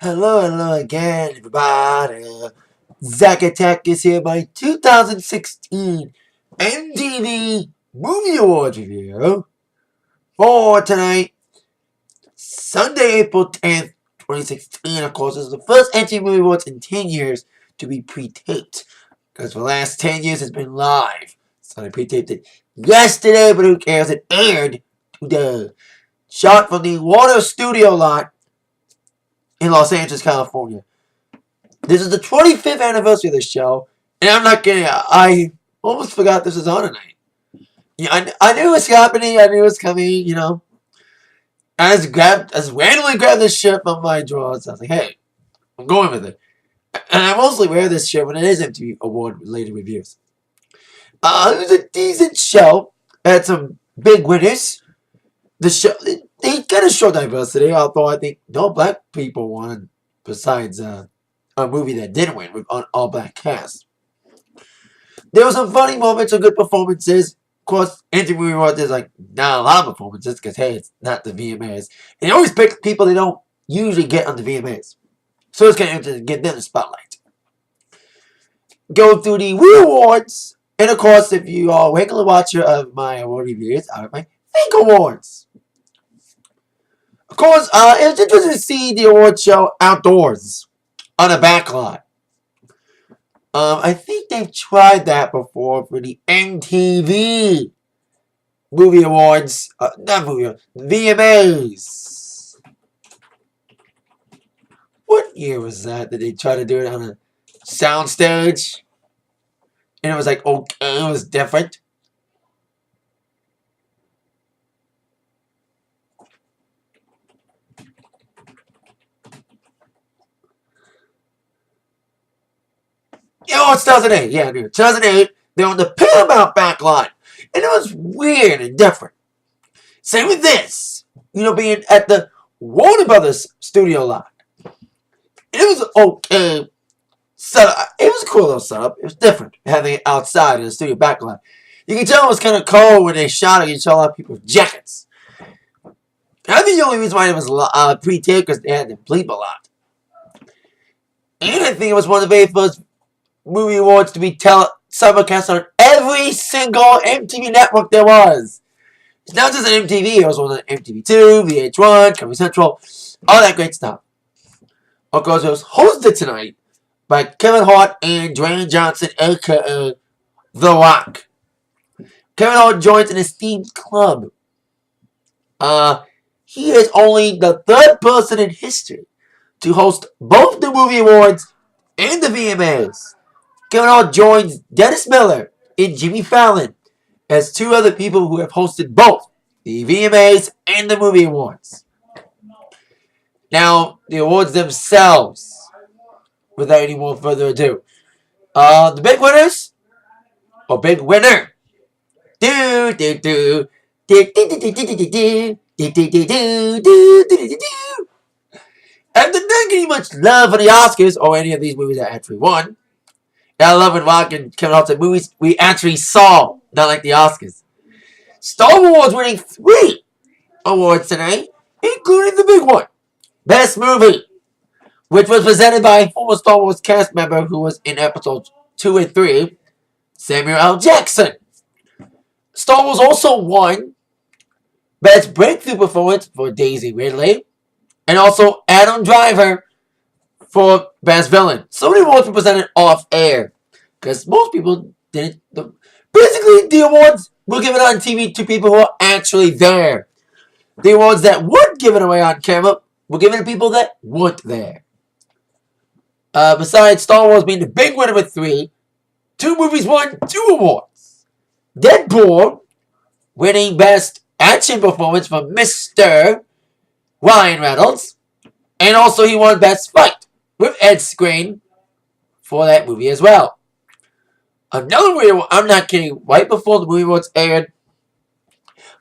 Hello again, everybody. Zack Attack is here by 2016 MTV Movie Awards review for tonight, Sunday, April 10th, 2016. Of course, this is the first MTV Movie Awards in 10 years to be pre-taped, because for the last 10 years it's been live. So they pre-taped it yesterday, but who cares? It aired today. Shot from the Warner Studio lot in Los Angeles, California. This is the 25th anniversary of the show, and I'm not kidding. I almost forgot this was on tonight. Yeah, I knew it was happening. I knew it was coming. I just randomly grabbed this shirt from my drawers. I was like, "Hey, I'm going with it." And I mostly wear this shirt when it is MTV Award related reviews. It was a decent show. It had some big winners. The show they kind of show diversity, although I think no black people won besides a movie that did win with an all-black cast. There were some funny moments, some good performances. Of course, interview awards there's like not a lot of performances because hey, it's not the VMAs. And they always pick people they don't usually get on the VMAs, so it's kind of to get them the spotlight. Go through the Wii Awards, and of course, if you are a regular watcher of my award reviews, I have my Fake Awards. Of course, it was interesting to see the award show outdoors on a backlot. I think they've tried that before for the MTV Movie Awards. Not Movie Awards, VMAs. What year was that they tried to do it on a soundstage? And it was like, okay, it was different. Oh, it's 2008. Yeah, 2008. They're on the Paramount backlot. And it was weird and different. Same with this. Being at the Warner Brothers studio lot. And it was okay setup. It was a cool little setup. It was different having it outside in the studio backlot. You can tell it was kind of cold when they shot it. You saw a lot of people's jackets. And I think the only reason why it was pre-taped because they had to bleep a lot. And I think it was one of the very first movie awards to be simulcast on every single MTV network there was. It's not just on MTV, it was on MTV2, VH1, Comedy Central, all that great stuff. Of course, it was hosted tonight by Kevin Hart and Dwayne Johnson, aka The Rock. Kevin Hart joins an esteemed club. He is only the third person in history to host both the movie awards and the VMAs. Kevin Hart joins Dennis Miller and Jimmy Fallon as two other people who have hosted both the VMAs and the movie awards. Now, the awards themselves, without any more further ado. The big winners, or big winner. And after not getting much love for the Oscars or any of these movies that actually won, and I love when Rock and Kevin Hart said movies we actually saw, not like the Oscars. Star Wars winning 3 awards tonight, including the big one, Best Movie, which was presented by a former Star Wars cast member who was in episodes 2 and 3, Samuel L. Jackson. Star Wars also won Best Breakthrough Performance for Daisy Ridley, and also Adam Driver for Best Villain. So many awards were presented off air, because most people didn't. Basically, the awards were given on TV to people who are actually there. The awards that weren't given away on camera were given to people that weren't there. Besides Star Wars being the big winner with 3, 2 movies won 2 awards. Deadpool winning Best Action Performance for Mr. Ryan Reynolds, and also he won Best Fight with Ed Skrein for that movie as well. Another movie, I'm not kidding, right before the movie awards aired,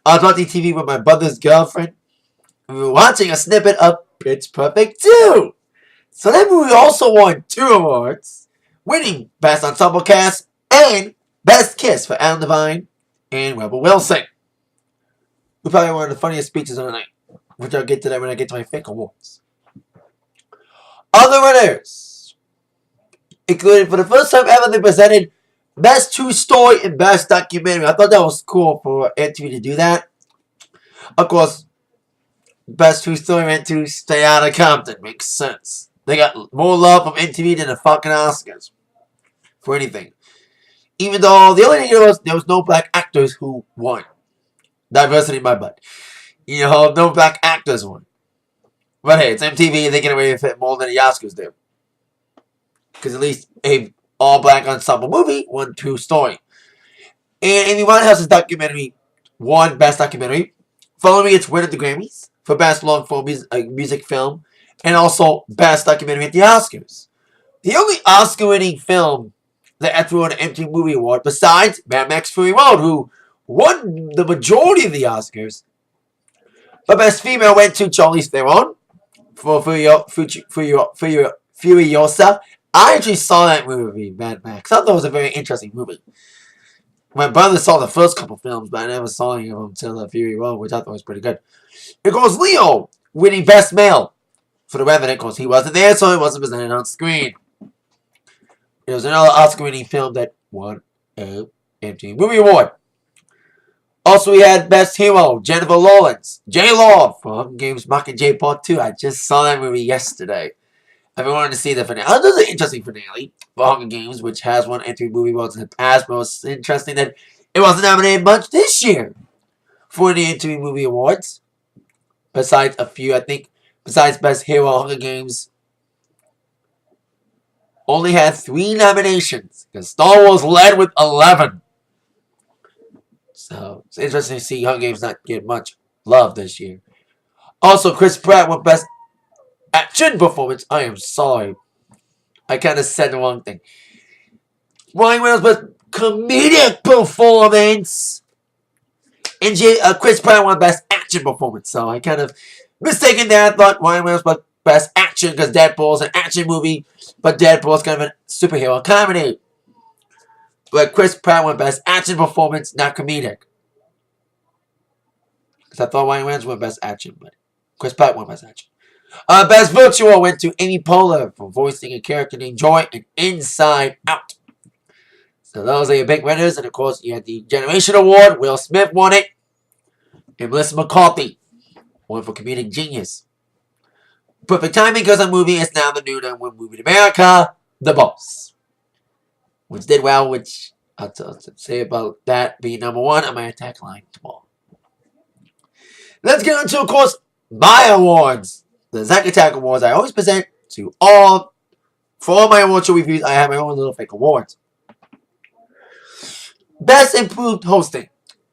I was watching TV with my brother's girlfriend. We were watching a snippet of Pitch Perfect 2. So that movie also won 2 awards, winning Best Ensemble Cast and Best Kiss for Adam Devine and Rebel Wilson. We probably one of the funniest speeches of the night, which I'll get to that when I get to my fake awards. Other winners included, for the first time ever, they presented Best True Story and Best Documentary. I thought that was cool for MTV to do that. Of course, Best True Story went to Stay Out of Compton. Makes sense. They got more love from MTV than the fucking Oscars. For anything. Even though the only thing was there was no black actors who won. Diversity in my butt. You know, no black actors won. But hey, it's MTV. They get away with it more than the Oscars do. Because at least a all-black ensemble movie won True Story. And Amy Winehouse's documentary won Best Documentary, following its win at the Grammys for Best Long-Form Music Film, and also Best Documentary at the Oscars. The only Oscar-winning film that ever won an MTV Movie Award, besides Mad Max Fury Road, who won the majority of the Oscars. But Best Female went to Charlize Theron for Furiosa. I actually saw that movie, Mad Max. I thought it was a very interesting movie. My brother saw the first couple films, but I never saw any of them until the Fury Road, which I thought was pretty good. It goes Leo, winning Best Male for The Revenant, because he wasn't there, so it wasn't presented on screen. It was another Oscar-winning film that won a MTV Movie Award. Also, we had Best Hero, Jennifer Lawrence, J-Law for Hunger Games Mockingjay Part 2. I just saw that movie yesterday. I've been wanting to see the finale. Oh, this is an interesting finale for Hunger Games, which has won MTV Movie Awards in the past, but it's interesting that it wasn't nominated much this year for the MTV Movie Awards. Besides a few, I think, besides Best Hero, Hunger Games only had 3 nominations, because Star Wars led with 11. So, it's interesting to see Hunger Games not get much love this year. Also, Chris Pratt won Best Action Performance. I am sorry. I kind of said the wrong thing. Ryan Reynolds Best Comedic Performance. And Chris Pratt won Best Action Performance. So, I kind of mistaken that. I thought Ryan Reynolds won Best Action because Deadpool's an action movie. But Deadpool's kind of a superhero comedy. But Chris Pratt won Best Action Performance, not comedic. Because I thought Ryan Reynolds won Best Action, but Chris Pratt won Best Action. Best Virtual went to Amy Poehler for voicing a character named Joy in Inside Out. So those are your big winners. And of course, you had the Generation Award. Will Smith won it. And Melissa McCarthy won for Comedic Genius. Perfect timing because the movie is now the new #1 movie in America, The Boss. Which did well, which I'll say about that being #1 on my attack line tomorrow. Let's get into, of course, my awards. The Zack Attack Awards I always present to all. For all my award show reviews, I have my own little fake awards. Best Improved Hosting,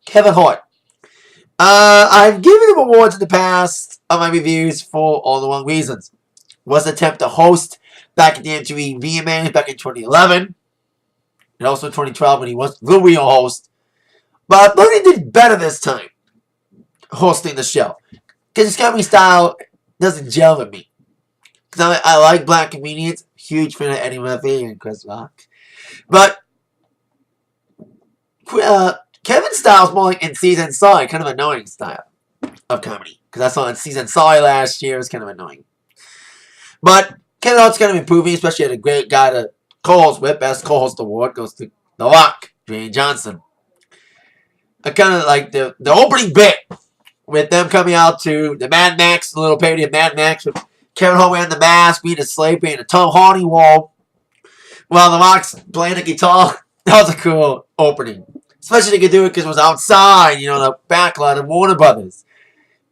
Kevin Hart. I've given him awards in the past on my reviews for all the wrong reasons. Was an attempt to host back at the MTV VMAs back in 2011. And also in 2012 when he was the real host. But I thought he did better this time hosting the show. Because his comedy style doesn't gel with me. Because I like black comedians. Huge fan of Eddie Murphy and Chris Rock. But Kevin's style is more like In Season Sorry, kind of annoying style of comedy. Because I saw In Season Sorry last year. It was kind of annoying. But Kevin Hart's kind of improving, especially had a great guy to co-host with. Best co-host award goes to The Rock, Dwayne Johnson. I kind of like the opening bit with them coming out to the Mad Max, a little parody of Mad Max with Kevin Hart wearing the mask, being a slave, being a Tom Hardy wall, while The Rock's playing the guitar. That was a cool opening. Especially they could do it because it was outside, you know, the backlot of Warner Brothers.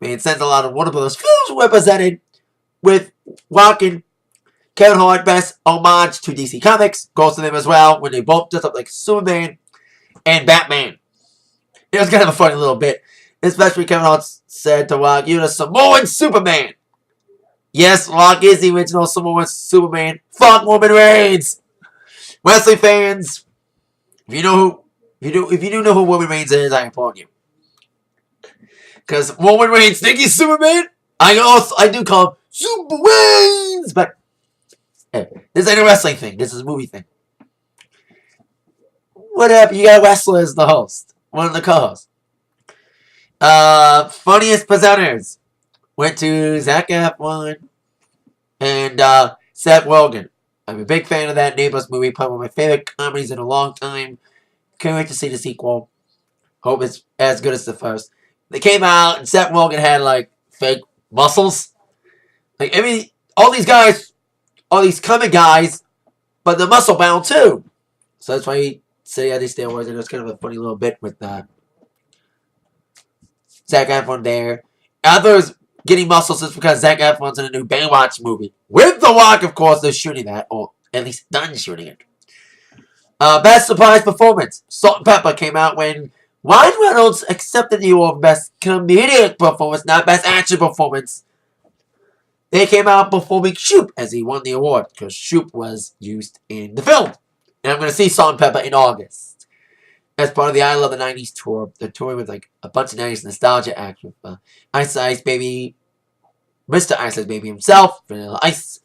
Made sense a lot of Warner Brothers films represented with rocking Kevin Hart. Best homage to DC Comics goes to them as well when they both dressed up like Superman and Batman. It was kind of a funny little bit. Especially Kevin Hart said to Rock, "You're the Samoan Superman." Yes, Rock is the original Samoan Superman. Fuck Roman Reigns. Wrestling fans, if you do know who Roman Reigns is, I applaud you. Because Roman Reigns think he's Superman. I do call him Super Reigns, but hey, this ain't a wrestling thing. This is a movie thing. What happened? You got a wrestler as the host, one of the co-hosts. Funniest presenters went to Zac Efron and Seth Rogen. I'm a big fan of that Neighbors movie. Probably one of my favorite comedies in a long time. Can't wait to see the sequel. Hope it's as good as the first. They came out and Seth Rogen had like fake muscles. Like I mean, all these guys, all these comic guys, but they're muscle bound too. So that's why he said he had these steroids, and it was kind of a funny little bit with Zac Efron there. Others getting muscles is because Zac Efron's in a new Baywatch movie. With The Rock, of course, they're shooting that, or at least done shooting it. Best surprise performance. Salt and Pepper came out when Ryan Reynolds accepted the award for Best Comedic Performance, not Best Action Performance. They came out performing Shoop as he won the award, because Shoop was used in the film. And I'm going to see Salt and Pepper in August. As part of the I Love the 90s tour. They're touring with like a bunch of 90s nostalgia acts with Ice Ice Baby, Mr. Ice Ice Baby himself, Vanilla Ice,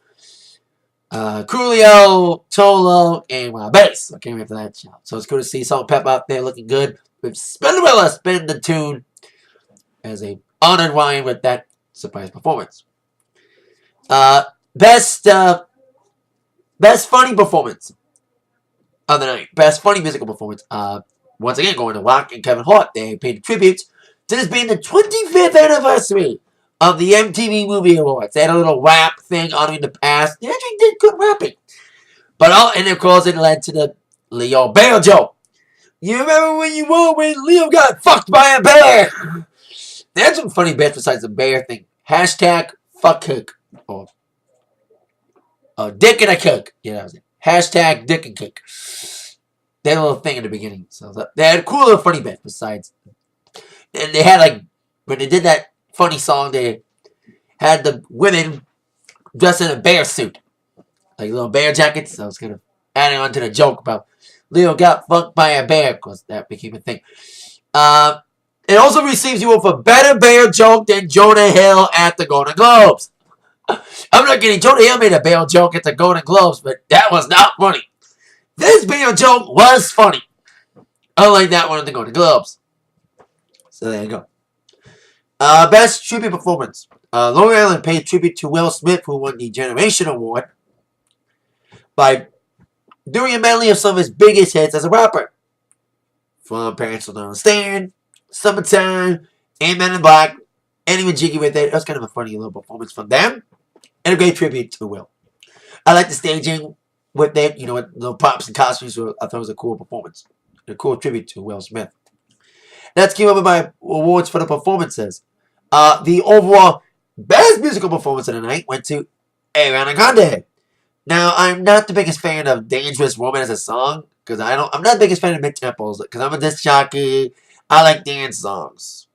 Coolio, Tolo, and Bass. I can't wait for that show. So it's cool to see Salt and Pepper out there looking good. With Spinderella spin the tune as a honored Ryan with that surprise performance. Best funny performance of the night. Best funny musical performance. Once again, going to Rock and Kevin Hart. They paid tribute to this being the 25th anniversary of the MTV Movie Awards. They had a little rap thing on in the past. They actually did good rapping. And of course, it led to the Leo Bear joke. You remember when Leo got fucked by a bear? They had some funny bits besides the bear thing. Hashtag fuck cook. Or dick and a cook. Yeah, that was it. Hashtag dick and cook. They had a little thing in the beginning. So they had a cool little funny bit besides. And they had like, when they did that funny song, they had the women dressed in a bear suit. Like little bear jackets. So I was kind of adding on to the joke about Leo got fucked by a bear, because that became a thing. It also receives you with a better bear joke than Jonah Hill at the Golden Globes. I'm not kidding. Jonah Hill made a bear joke at the Golden Globes, but that was not funny. This bear joke was funny. Unlike that one at the Golden Globes. So there you go. Best tribute performance. Long Island paid tribute to Will Smith, who won the Generation Award, by doing a medley of some of his biggest hits as a rapper. From Parents Don't Understand, Summertime, and Men in Black, and even Jiggy with it. It was kind of a funny little performance from them. And a great tribute to Will. I like the staging with it, with little props and costumes. I thought it was a cool performance. A cool tribute to Will Smith. Let's keep up with my awards for the performances. The overall best musical performance of the night went to Ariana Grande. Now, I'm not the biggest fan of Dangerous Woman as a song, because I'm not the biggest fan of mid-tempos, because I'm a disc jockey. I like dance songs.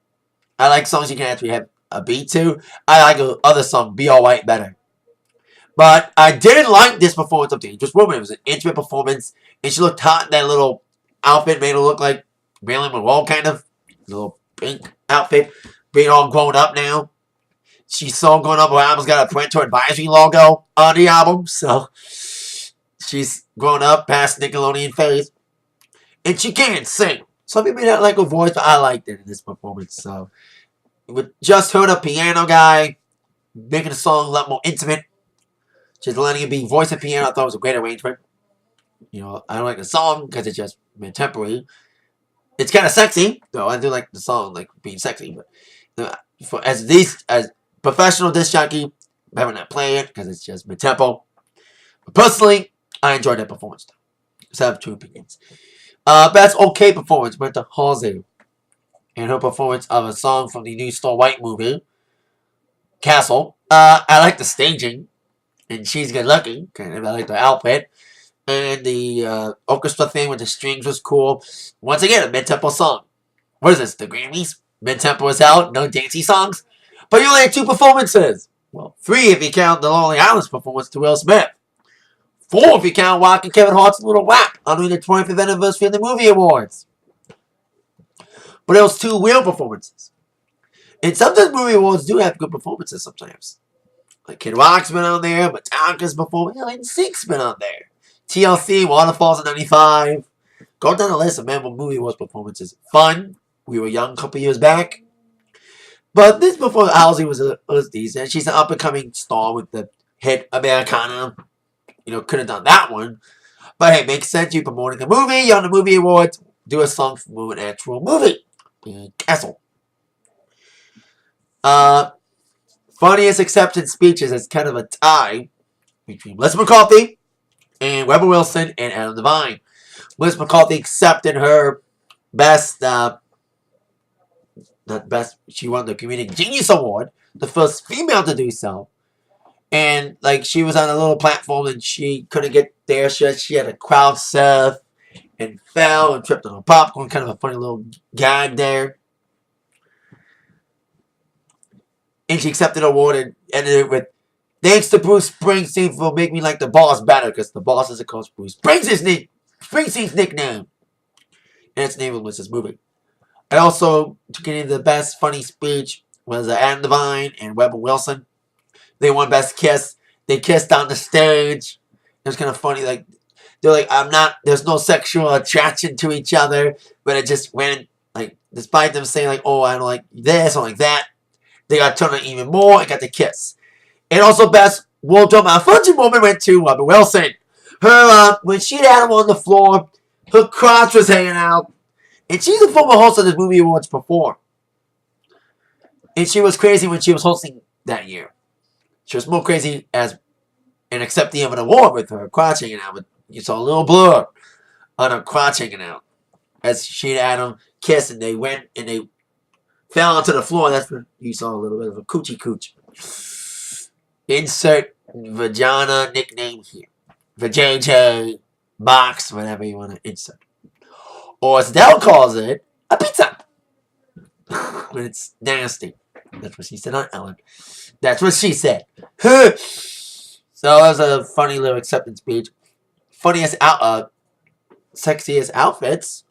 I like songs you can actually have a beat to. I like the other song, Be Alright, better. But I did like this performance of Dangerous Woman. It was an intimate performance, and she looked hot in that little outfit, made her look like Marilyn Monroe, kind of. A little pink outfit, being all grown up now. She's so grown up, her album's got a parental advisory logo on the album, so she's grown up past Nickelodeon phase. And she can sing. Some people may not like her voice, but I liked it in this performance. So, with just her, the piano guy, making the song a lot more intimate, just letting it be voice and piano, I thought it was a great arrangement. I don't like the song because it's just contemporary. It's kind of sexy, though. I do like the song, like being sexy, but as professional disc jockey, I'm having that play it because it's just mid-tempo. But personally, I enjoyed that performance. So I have two opinions. Best okay performance went to Halsey and her performance of a song from the new Snow White movie, Castle. I like the staging, and she's good looking. Kind of, I like the outfit. And the orchestra thing with the strings was cool. Once again, a mid-tempo song. What is this, the Grammys? Mid-tempo is out, no dancey songs. But you only had 2 performances. Well, 3 if you count the Lonely Island's performance to Will Smith. 4 if you count Rock and Kevin Hart's little rap honoring the 25th anniversary of the Movie Awards. But it was 2 real performances. And sometimes Movie Awards do have good performances sometimes. Like Kid Rock's been on there, Metallica's performance, and Sync's been on there. TLC, Waterfalls in 95. Go down the list of memorable Movie Awards performances. Fun. We were young a couple years back. But this before Halsey was decent. She's an up-and-coming star with the hit Americana. Could have done that one. But hey, makes sense. You promoting a movie, you're on the movie awards, do a song from an actual movie. Castle. Funniest acceptance speeches is kind of a tie between Melissa McCarthy and Rebel Wilson and Adam Devine. Melissa McCarthy accepted her best, not best, she won the Comedic Genius Award, the first female to do so. And, she was on a little platform and she couldn't get there. She had a crowd surf and fell and tripped on a popcorn. Kind of a funny little gag there. And she accepted the award and ended it with, "Thanks to Bruce Springsteen for making me like the boss better," because the boss is, of course, Bruce Springsteen's nickname. And it's named with this movie. And also, to get into the best funny speech was Adam Devine and Rebel Wilson. They won Best Kiss. They kissed on the stage. It was kind of funny. They're like, there's no sexual attraction to each other. But it just went, despite them saying, oh, I don't like this or like that, they got turned on even more and got the kiss. And also, best wardrobe malfunction moment went to Rebel Wilson. When she had him on the floor, her crotch was hanging out. And she's a former host of the Movie Awards before. And she was crazy when she was hosting that year. She was more crazy as in accepting of an award with her crotch hanging out. But you saw a little blur on her crotch hanging out. As she and Adam kissed and they went and they fell onto the floor. That's when you saw a little bit of a coochie cooch. Insert vagina nickname here. Vajayjay, box, whatever you want to insert. Or as Dell calls it, a pizza. When it's nasty. That's what she said on Ellen. That's what she said. So that was a funny little acceptance speech. Funniest sexiest outfits.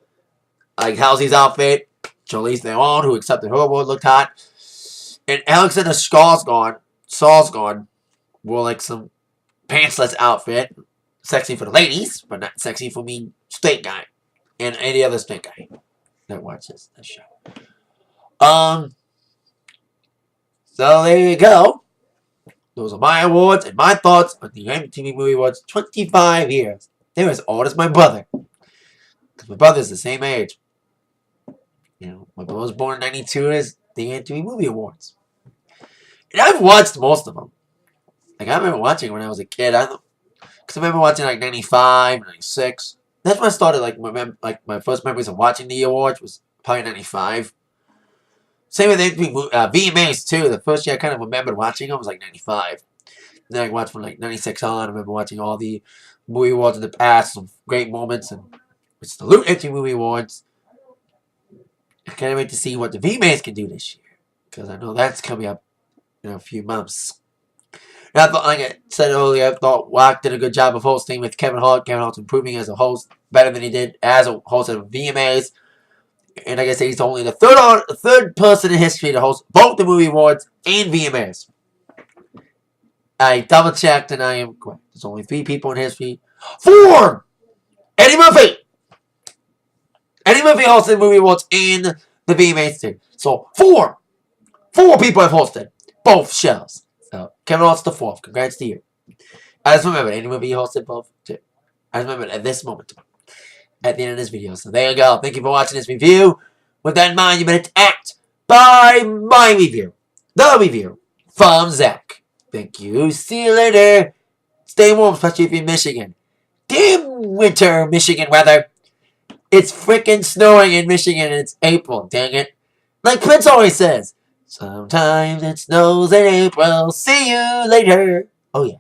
Like Halsey's outfit. Charlize Theron, who accepted her award, looked hot. And Alexander Skarsgård wore some pantsless outfit. Sexy for the ladies, but not sexy for me, straight guy. And any other straight guy that watches this show. So there you go. Those are my awards and my thoughts on the MTV Movie Awards 25 years. They're as old as my brother. Because my brother's the same age. My brother was born in 92 as the MTV Movie Awards. And I've watched most of them. I remember watching when I was a kid. Because I remember watching 95, 96. That's when I started, my first memories of watching the awards was probably 95. Same with VMAs, too. The first year I kind of remembered watching them was 95. Then I watched from 96 on. I remember watching all the movie awards in the past, some great moments, and it's the MTV Movie Awards. I can't wait to see what the VMAs can do this year, because I know that's coming up in a few months. And I thought, like I said earlier, I thought Wack did a good job of hosting with Kevin Hart. Kevin Hart's improving as a host better than he did as a host of VMAs. And like I said, he's only the third person in history to host both the movie awards and VMAs. I double checked and I am correct. There's only 3 people in history. 4! Eddie Murphy! Eddie Murphy hosted the movie awards and the VMAs too. So 4 people have hosted both shows. So Kevin Hart's the 4th. Congrats to you. I just remember Eddie Murphy hosted both too. I just remember at this moment. At the end of this video. So there you go. Thank you for watching this review. With that in mind, you better act by my review. The review from Zach. Thank you. See you later. Stay warm, especially if you're in Michigan. Damn winter Michigan weather. It's freaking snowing in Michigan and it's April. Dang it. Like Prince always says. Sometimes it snows in April. See you later. Oh yeah.